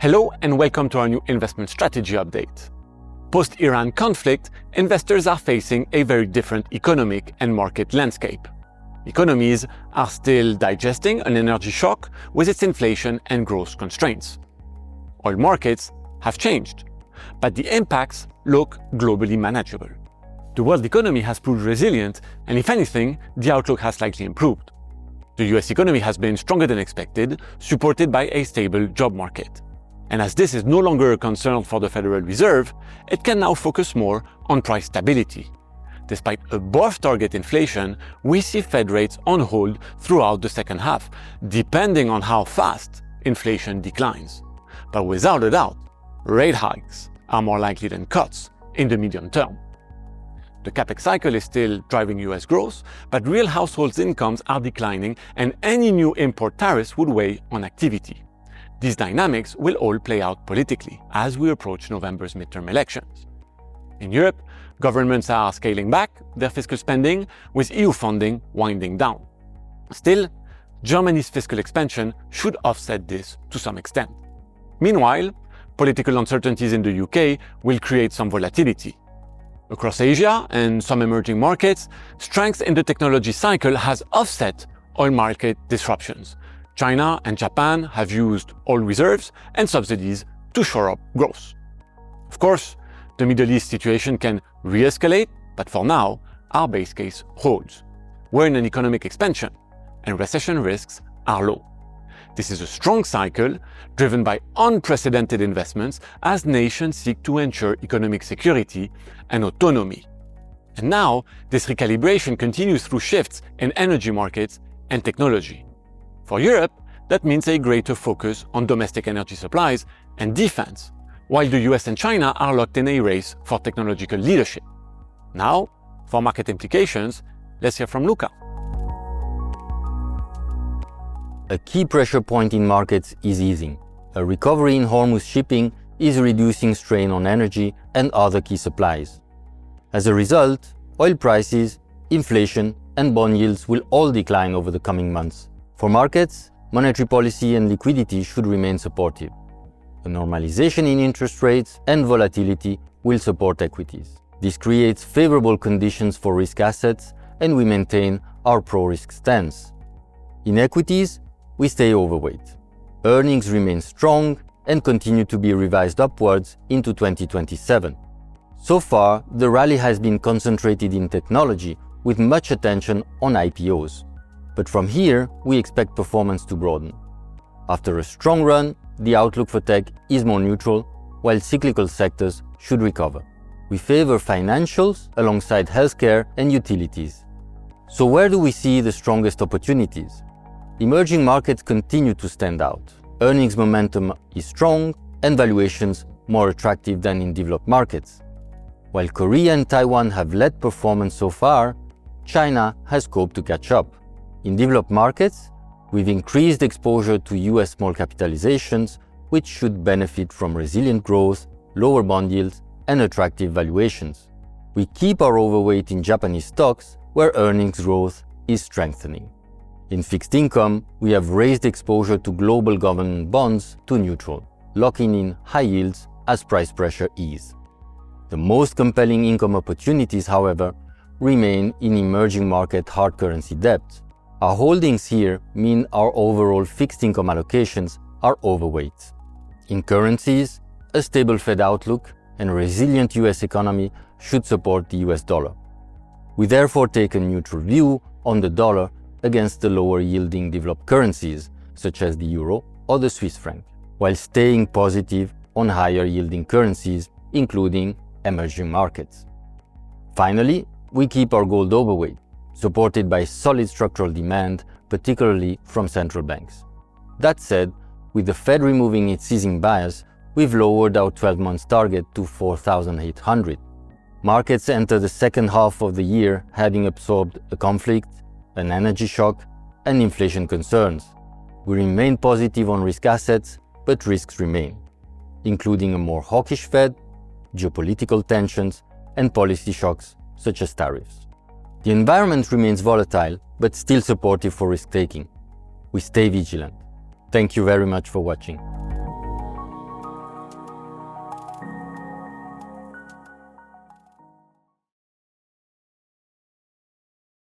Hello and welcome to our new investment strategy update. Post-Iran conflict, investors are facing a very different economic and market landscape. Economies are still digesting an energy shock with its inflation and growth constraints. Oil markets have changed, but the impacts look globally manageable. The world economy has proved resilient, and if anything, the outlook has slightly improved. The US economy has been stronger than expected, supported by a stable job market. And as this is no longer a concern for the Federal Reserve, it can now focus more on price stability. Despite above-target inflation, we see Fed rates on hold throughout the second half, depending on how fast inflation declines. But without a doubt, rate hikes are more likely than cuts in the medium term. The capex cycle is still driving US growth, but real households' incomes are declining, and any new import tariffs would weigh on activity. These dynamics will all play out politically as we approach November's midterm elections. In Europe, governments are scaling back their fiscal spending, with EU funding winding down. Still, Germany's fiscal expansion should offset this to some extent. Meanwhile, political uncertainties in the UK will create some volatility. Across Asia and some emerging markets, strength in the technology cycle has offset oil market disruptions. China and Japan have used oil reserves and subsidies to shore up growth. Of course, the Middle East situation can re-escalate, but for now, our base case holds. We're in an economic expansion, and recession risks are low. This is a strong cycle driven by unprecedented investments as nations seek to ensure economic security and autonomy. And now, this recalibration continues through shifts in energy markets and technology. For Europe, that means a greater focus on domestic energy supplies and defense, while the US and China are locked in a race for technological leadership. Now, for market implications, let's hear from Luca. A key pressure point in markets is easing. A recovery in Hormuz shipping is reducing strain on energy and other key supplies. As a result, oil prices, inflation, and bond yields will all decline over the coming months. For markets, monetary policy and liquidity should remain supportive. A normalization in interest rates and volatility will support equities. This creates favorable conditions for risk assets, and we maintain our pro-risk stance. In equities, we stay overweight. Earnings remain strong and continue to be revised upwards into 2027. So far, the rally has been concentrated in technology, with much attention on IPOs. But from here, we expect performance to broaden. After a strong run, the outlook for tech is more neutral, while cyclical sectors should recover. We favor financials alongside healthcare and utilities. So where do we see the strongest opportunities? Emerging markets continue to stand out. Earnings momentum is strong and valuations more attractive than in developed markets. While Korea and Taiwan have led performance so far, China has scope to catch up. In developed markets, we've increased exposure to US small capitalizations, which should benefit from resilient growth, lower bond yields, and attractive valuations. We keep our overweight in Japanese stocks, where earnings growth is strengthening. In fixed income, we have raised exposure to global government bonds to neutral, locking in high yields as price pressure eases. The most compelling income opportunities, however, remain in emerging market hard currency debt. Our holdings here mean our overall fixed income allocations are overweight. In currencies, a stable Fed outlook and a resilient US economy should support the US dollar. We therefore take a neutral view on the dollar against the lower yielding developed currencies, such as the euro or the Swiss franc, while staying positive on higher yielding currencies, including emerging markets. Finally, we keep our gold overweight, supported by solid structural demand, particularly from central banks. That said, with the Fed removing its easing bias, we've lowered our 12-month target to 4,800. Markets enter the second half of the year having absorbed a conflict, an energy shock, and inflation concerns. We remain positive on risk assets, but risks remain, including a more hawkish Fed, geopolitical tensions, and policy shocks such as tariffs. The environment remains volatile, but still supportive for risk-taking. We stay vigilant. Thank you very much for watching.